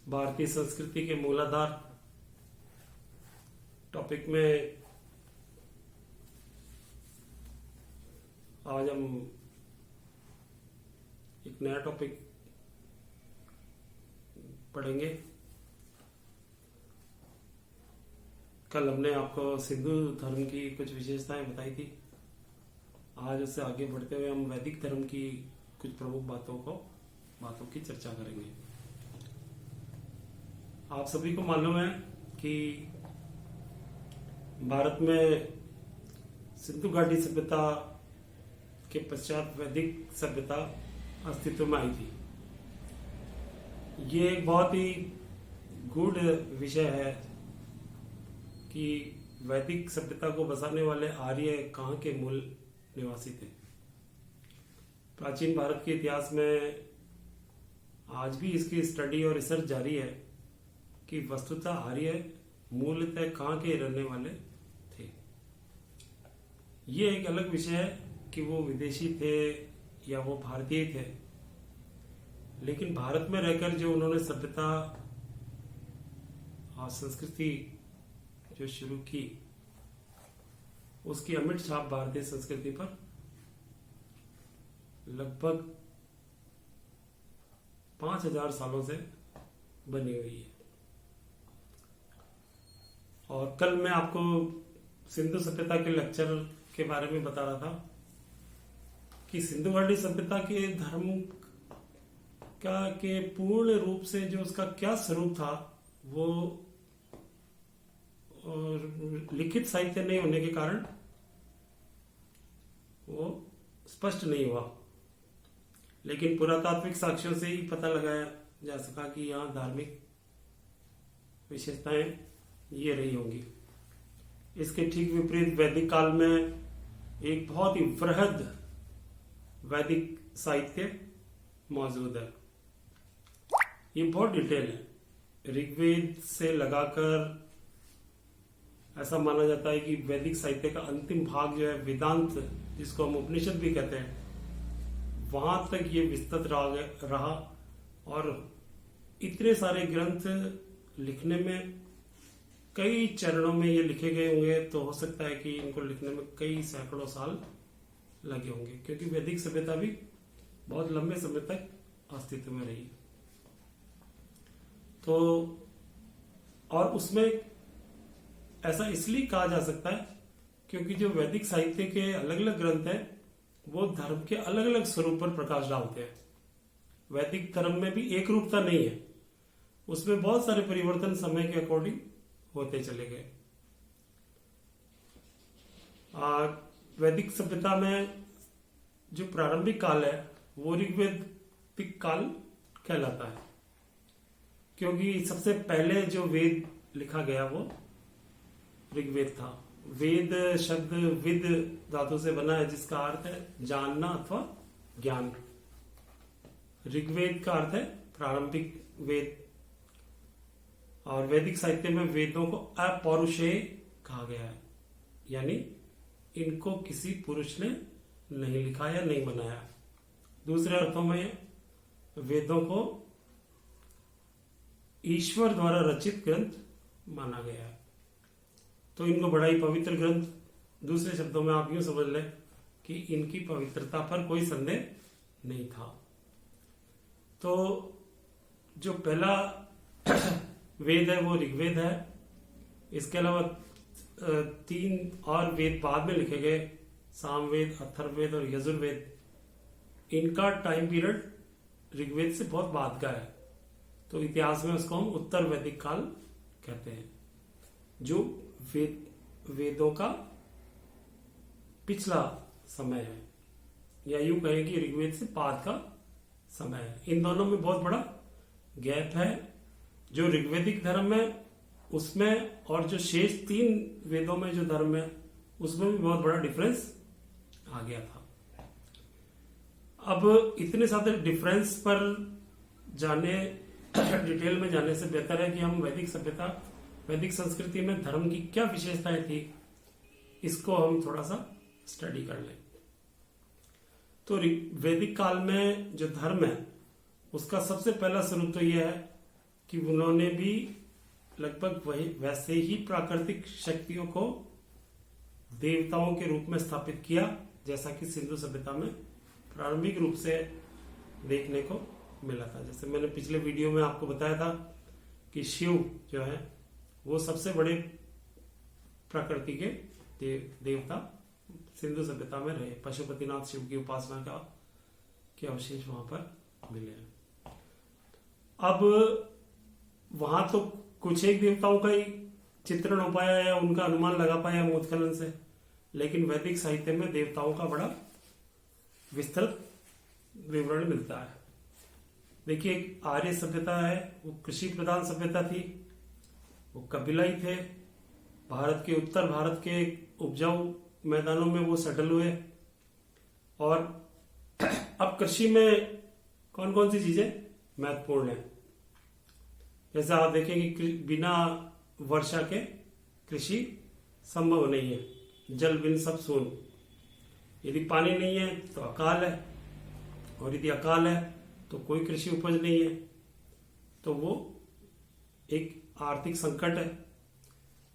भारतीय संस्कृति के मूलाधार टॉपिक में आज हम एक नया टॉपिक पढ़ेंगे। कल हमने आपको सिंधु धर्म की कुछ विशेषताएं बताई थी। आज उससे आगे बढ़ते हुए हम वैदिक धर्म की कुछ प्रमुख बातों की चर्चा करेंगे। आप सभी को मालूम है कि भारत में सिंधु घाटी सभ्यता के पश्चात वैदिक सभ्यता अस्तित्व में आई थी। ये एक बहुत ही गूढ़ विषय है कि वैदिक सभ्यता को बसाने वाले आर्य कहाँ के मूल निवासी थे। प्राचीन भारत के इतिहास में आज भी इसकी स्टडी और रिसर्च जारी है कि वस्तुतः आर्य मूलतः कहाँ के रहने वाले थे। ये एक अलग विषय है कि वो विदेशी थे या वो भारतीय थे, लेकिन भारत में रहकर जो उन्होंने सभ्यता और संस्कृति जो शुरू की, उसकी अमिट छाप भारतीय संस्कृति पर लगभग 5000 सालों से बनी हुई है। और कल मैं आपको सिंधु सभ्यता के लेक्चर के बारे में बता रहा था कि सिंधु घाटी सभ्यता के धर्म का के पूर्ण रूप से जो उसका क्या स्वरूप था, वो और लिखित साहित्य नहीं होने के कारण वो स्पष्ट नहीं हुआ, लेकिन पुरातात्विक साक्ष्यों से ही पता लगाया जा सका कि यहाँ धार्मिक विशेषताएं ये रही होंगी। इसके ठीक विपरीत वैदिक काल में एक बहुत ही वृहद वैदिक साहित्य मौजूद है। ये बहुत डिटेल है। ऋग्वेद से लगाकर ऐसा माना जाता है कि वैदिक साहित्य का अंतिम भाग जो है वेदांत, जिसको हम उपनिषद भी कहते हैं, वहां तक ये विस्तृत रहा। और इतने सारे ग्रंथ लिखने में कई चरणों में ये लिखे गए होंगे, तो हो सकता है कि इनको लिखने में कई सैकड़ों साल लगे होंगे, क्योंकि वैदिक सभ्यता भी बहुत लंबे समय तक अस्तित्व में रही। तो और उसमें ऐसा इसलिए कहा जा सकता है क्योंकि जो वैदिक साहित्य के अलग अलग ग्रंथ हैं, वो धर्म के अलग अलग स्वरूप पर प्रकाश डालते हैं। वैदिक धर्म में भी एक रूपता नहीं है, उसमें बहुत सारे परिवर्तन समय के अकॉर्डिंग होते चले गए। वैदिक सभ्यता में जो प्रारंभिक काल है वो ऋग्वेदिक काल कहलाता है, क्योंकि सबसे पहले जो वेद लिखा गया वो ऋग्वेद था। वेद शब्द विद धातु से बना है, जिसका अर्थ है जानना अथवा ज्ञान। ऋग्वेद का अर्थ है प्रारंभिक वेद। और वैदिक साहित्य में वेदों को अपौरुषेय कहा गया है, यानी इनको किसी पुरुष ने नहीं लिखा या नहीं बनाया। दूसरे अर्थों में वेदों को ईश्वर द्वारा रचित ग्रंथ माना गया है, तो इनको बड़ा ही पवित्र ग्रंथ, दूसरे शब्दों में आप यूं समझ लें कि इनकी पवित्रता पर कोई संदेह नहीं था। तो जो पहला वेद है वो ऋग्वेद है। इसके अलावा 3 और वेद बाद में लिखे गए, सामवेद, अथर्ववेद और यजुर्वेद। इनका टाइम पीरियड ऋग्वेद से बहुत बाद का है, तो इतिहास में उसको हम उत्तर वैदिक काल कहते हैं, जो वेदों का पिछला समय है, या यूं कहें कि ऋग्वेद से बाद का समय है। इन दोनों में बहुत बड़ा गैप है। जो ऋग्वेदिक धर्म है उसमें और जो शेष 3 वेदों में जो धर्म है उसमें भी बहुत बड़ा डिफरेंस आ गया था। अब इतने सारे डिफरेंस पर डिटेल में जाने से बेहतर है कि हम वैदिक सभ्यता, वैदिक संस्कृति में धर्म की क्या विशेषताएं थी, इसको हम थोड़ा सा स्टडी कर लें। तो वैदिक काल में जो धर्म है उसका सबसे पहला स्वरूप तो यह है कि उन्होंने भी लगभग वही वैसे ही प्राकृतिक शक्तियों को देवताओं के रूप में स्थापित किया, जैसा कि सिंधु सभ्यता में प्रारंभिक रूप से देखने को मिला था। जैसे मैंने पिछले वीडियो में आपको बताया था कि शिव जो है वो सबसे बड़े प्रकृति के देवता सिंधु सभ्यता में रहे। पशुपतिनाथ शिव की उपासना के अवशेष वहां पर मिले हैं। अब वहां तो कुछ एक देवताओं का ही चित्रण हो पाया या उनका अनुमान लगा पाया उत्खनन से, लेकिन वैदिक साहित्य में देवताओं का बड़ा विस्तृत विवरण मिलता है। देखिए, एक आर्य सभ्यता है, वो कृषि प्रधान सभ्यता थी, वो कबीलाई थे। भारत के उत्तर भारत के उपजाऊ मैदानों में वो सेटल हुए। और अब कृषि में कौन कौन सी चीजें महत्वपूर्ण है? जैसे आप देखें कि बिना वर्षा के कृषि संभव नहीं है। जल बिन सब सून। यदि पानी नहीं है तो अकाल है, और यदि अकाल है तो कोई कृषि उपज नहीं है, तो वो एक आर्थिक संकट है।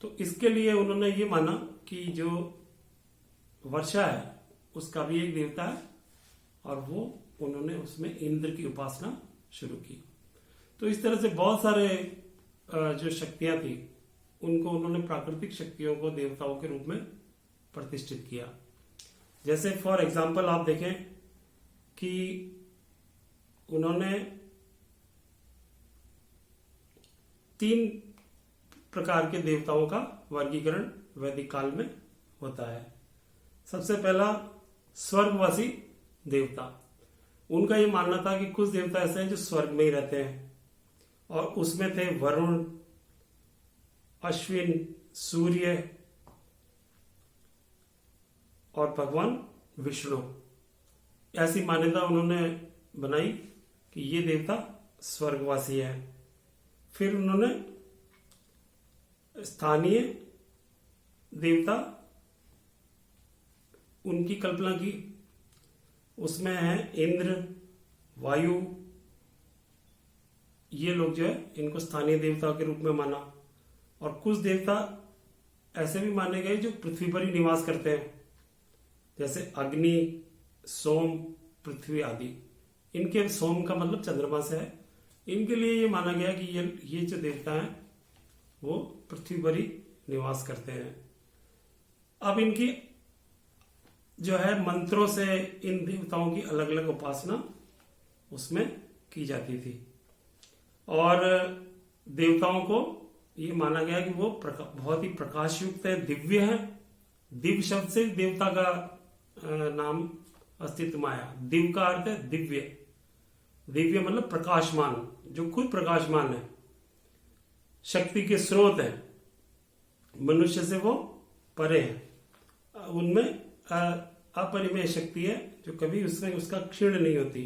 तो इसके लिए उन्होंने ये माना कि जो वर्षा है उसका भी एक देवता है, और वो उन्होंने उसमें इंद्र की उपासना शुरू की। तो इस तरह से बहुत सारे जो शक्तियां थी उनको उन्होंने प्राकृतिक शक्तियों को देवताओं के रूप में प्रतिष्ठित किया। जैसे फॉर एग्जाम्पल आप देखें कि उन्होंने 3 प्रकार के देवताओं का वर्गीकरण वैदिक काल में होता है। सबसे पहला स्वर्गवासी देवता। उनका ये मानना था कि कुछ देवता ऐसे हैं जो स्वर्ग में ही रहते हैं, और उसमें थे वरुण, अश्विन, सूर्य और भगवान विष्णु। ऐसी मान्यता उन्होंने बनाई कि ये देवता स्वर्गवासी है। फिर उन्होंने स्थानीय देवता उनकी कल्पना की। उसमें है इंद्र, वायु, ये लोग जो है इनको स्थानीय देवता के रूप में माना। और कुछ देवता ऐसे भी माने गए जो पृथ्वी पर ही निवास करते हैं, जैसे अग्नि, सोम, पृथ्वी आदि। इनके सोम का मतलब चंद्रमा से है। इनके लिए ये माना गया कि ये जो देवता हैं वो पृथ्वी पर ही निवास करते हैं। अब इनकी जो है मंत्रों से इन देवताओं की अलग अलग उपासना उसमें की जाती थी, और देवताओं को ये माना गया कि वो बहुत ही प्रकाश युक्त है, दिव्य है। दिव्य शब्द से देवता का नाम अस्तित्व में आया। दिव्य का अर्थ है दिव्य। दिव्य मतलब प्रकाशमान, जो खुद प्रकाशमान है, शक्ति के स्रोत है, मनुष्य से वो परे है। उनमें अपरिमेय शक्ति है जो कभी उसका क्षीण नहीं होती।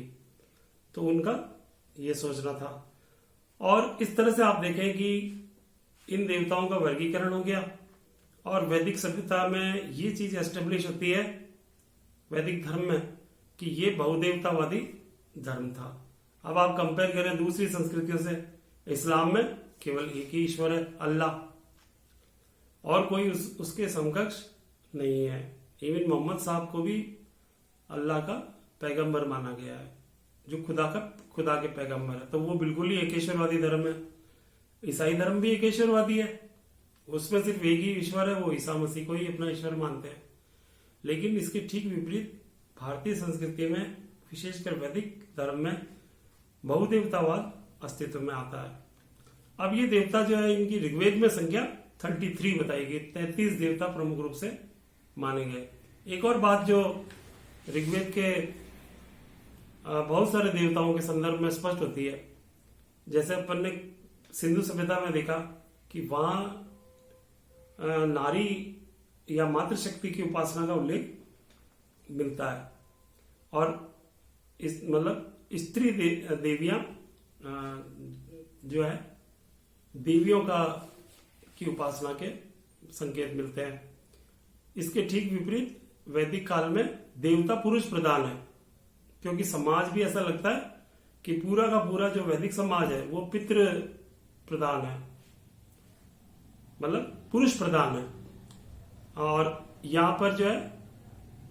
तो उनका ये सोचना था। और इस तरह से आप देखें कि इन देवताओं का वर्गीकरण हो गया, और वैदिक सभ्यता में ये चीज एस्टेब्लिश होती है वैदिक धर्म में कि ये बहुदेवतावादी धर्म था। अब आप कंपेयर करें दूसरी संस्कृतियों से, इस्लाम में केवल एक ही ईश्वर है, अल्लाह, और कोई उसके समकक्ष नहीं है। इवन मोहम्मद साहब को भी अल्लाह का पैगंबर माना गया है, जो खुदा के पैगंबर है। तो वो बिल्कुल ही एकेश्वरवादी धर्म है। ईसाई धर्म भी एकेश्वरवादी है, उसमें सिर्फ एक ही ईश्वर है, वो ईसा मसीह को ही अपना ईश्वर मानते हैं। लेकिन इसके ठीक विपरीत भारतीय संस्कृति में, विशेषकर वैदिक धर्म में, बहुदेवतावाद अस्तित्व में आता है। अब ये देवता जो है, इनकी ऋग्वेद में संख्या 33 बताई गई। 33 देवता प्रमुख रूप से माने गए। एक और बात जो ऋग्वेद के बहुत सारे देवताओं के संदर्भ में स्पष्ट होती है, जैसे अपन ने सिंधु सभ्यता में देखा कि वहां नारी या मातृशक्ति की उपासना का उल्लेख मिलता है, और इस मतलब स्त्री देवियां जो है देवियों की उपासना के संकेत मिलते हैं। इसके ठीक विपरीत वैदिक काल में देवता पुरुष प्रधान है, क्योंकि समाज भी ऐसा लगता है कि पूरा का पूरा जो वैदिक समाज है वो पितृ प्रधान है, मतलब पुरुष प्रधान है। और यहाँ पर जो है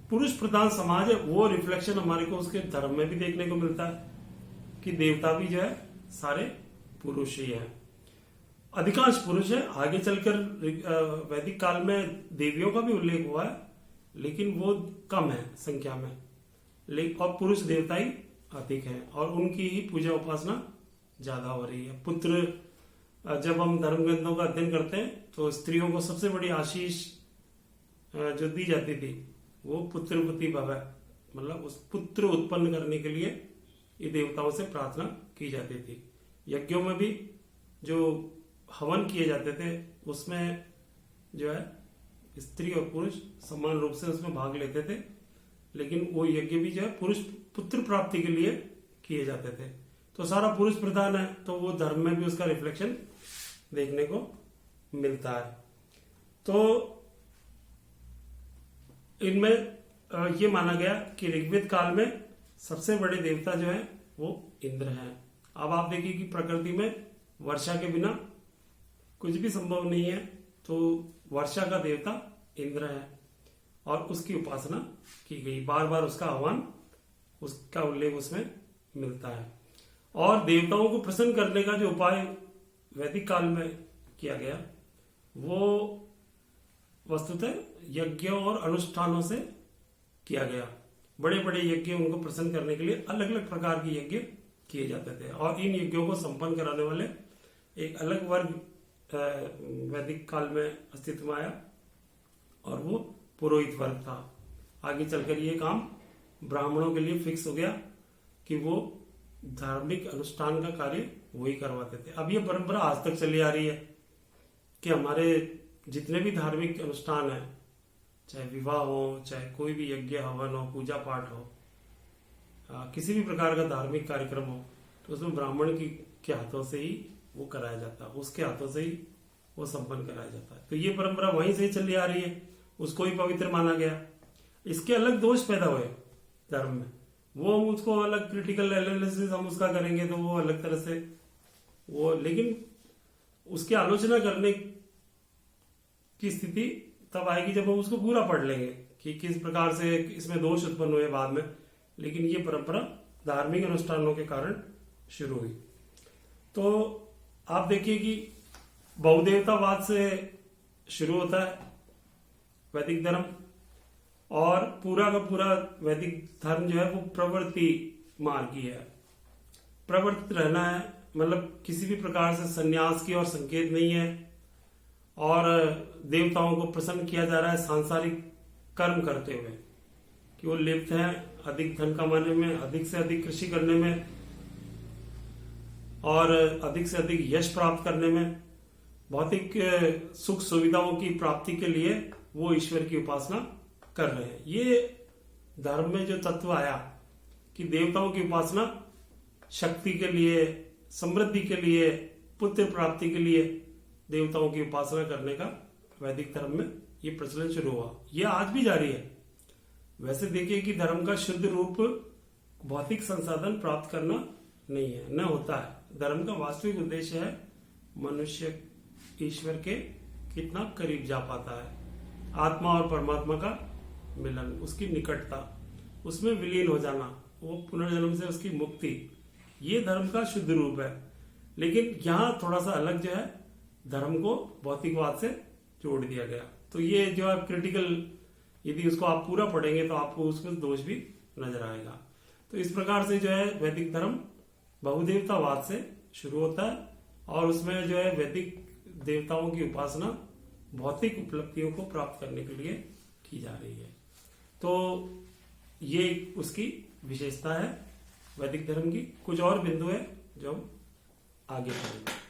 पुरुष प्रधान समाज है, वो रिफ्लेक्शन हमारे को उसके धर्म में भी देखने को मिलता है कि देवता भी जो है सारे पुरुष ही हैं, अधिकांश पुरुष है। आगे चलकर वैदिक काल में देवियों का भी उल्लेख हुआ है, लेकिन वो कम है संख्या में, लेकिन और पुरुष देवता ही अधिक हैं और उनकी ही पूजा उपासना ज्यादा हो रही है। पुत्र, जब हम धर्म ग्रंथों का अध्ययन करते हैं तो स्त्रियों को सबसे बड़ी आशीष जो दी जाती थी वो पुत्रवती भव, मतलब उस पुत्र उत्पन्न करने के लिए ये देवताओं से प्रार्थना की जाती थी। यज्ञों में भी जो हवन किए जाते थे उसमें जो है स्त्री और पुरुष समान रूप से उसमें भाग लेते थे, लेकिन वो यज्ञ भी जो है पुरुष पुत्र प्राप्ति के लिए किए जाते थे। तो सारा पुरुष प्रधान है, तो वो धर्म में भी उसका रिफ्लेक्शन देखने को मिलता है। तो इनमें ये माना गया कि ऋग्वेद काल में सबसे बड़े देवता जो है वो इंद्र हैं। अब आप देखिए कि प्रकृति में वर्षा के बिना कुछ भी संभव नहीं है, तो वर्षा का देवता इंद्र है और उसकी उपासना की गई, बार बार उसका आह्वान, उसका उल्लेख उसमें मिलता है। और देवताओं को प्रसन्न करने का जो उपाय वैदिक काल में किया गया वो वस्तुतः यज्ञों और अनुष्ठानों से किया गया। बड़े बड़े यज्ञ उनको प्रसन्न करने के लिए अलग अलग प्रकार के यज्ञ किए जाते थे और इन यज्ञों को संपन्न कराने वाले एक अलग वर्ग वैदिक काल में अस्तित्व में आया और वो पुरोहित वर्ग था। आगे चलकर ये काम ब्राह्मणों के लिए फिक्स हो गया कि वो धार्मिक अनुष्ठान का कार्य वही करवाते थे। अब ये परंपरा आज तक चली आ रही है कि हमारे जितने भी धार्मिक अनुष्ठान है, चाहे विवाह हो, चाहे कोई भी यज्ञ हवन हो, पूजा पाठ हो, किसी भी प्रकार का धार्मिक कार्यक्रम हो, तो उसमें ब्राह्मण के हाथों से ही वो कराया जाता है, उसके हाथों से ही वो संपन्न कराया जाता है। तो ये परंपरा वहीं से चली आ रही है, उसको ही पवित्र माना गया। इसके अलग दोष पैदा हुए धर्म में, वो हम उसको अलग क्रिटिकल एनालिसिस हम उसका करेंगे तो वो अलग तरह से वो, लेकिन उसकी आलोचना करने की स्थिति तब आएगी जब हम उसको पूरा पढ़ लेंगे कि किस प्रकार से इसमें दोष उत्पन्न हुए बाद में। लेकिन ये परंपरा धार्मिक अनुष्ठानों के कारण शुरू हुई। तो आप देखिए कि बहुदेवतावाद से शुरू होता है वैदिक धर्म, और पूरा का पूरा वैदिक धर्म जो है वो प्रवृत्ति मार्गी है, प्रवृत्त रहना है, मतलब किसी भी प्रकार से संन्यास की और संकेत नहीं है। और देवताओं को प्रसन्न किया जा रहा है सांसारिक कर्म करते हुए कि वो लिप्त हैं अधिक धन कमाने में, अधिक से अधिक कृषि करने में और अधिक से अधिक यश प्राप्त करने में, भौतिक सुख सुविधाओं की प्राप्ति के लिए वो ईश्वर की उपासना कर रहे हैं। ये धर्म में जो तत्व आया कि देवताओं की उपासना शक्ति के लिए, समृद्धि के लिए, पुत्र प्राप्ति के लिए देवताओं की उपासना करने का वैदिक धर्म में ये प्रचलन शुरू हुआ। ये आज भी जारी है। वैसे देखिए कि धर्म का शुद्ध रूप भौतिक संसाधन प्राप्त करना नहीं है, न होता है। धर्म का वास्तविक उद्देश्य है मनुष्य ईश्वर के कितना करीब जा पाता है, आत्मा और परमात्मा का मिलन, उसकी निकटता, उसमें विलीन हो जाना, वो पुनर्जन्म से उसकी मुक्ति, ये धर्म का शुद्ध रूप है। लेकिन यहाँ थोड़ा सा अलग जो है धर्म को भौतिकवाद से जोड़ दिया गया। तो ये जो है क्रिटिकल, यदि उसको आप पूरा पढ़ेंगे तो आपको उसमें दोष भी नजर आएगा। तो इस प्रकार से जो है वैदिक धर्म बहुदेवतावाद से शुरू होता है और उसमें जो है वैदिक देवताओं की उपासना भौतिक उपलब्धियों को प्राप्त करने के लिए की जा रही है। तो ये उसकी विशेषता है वैदिक धर्म की। कुछ और बिंदु है जो हम आगे पढ़ेंगे।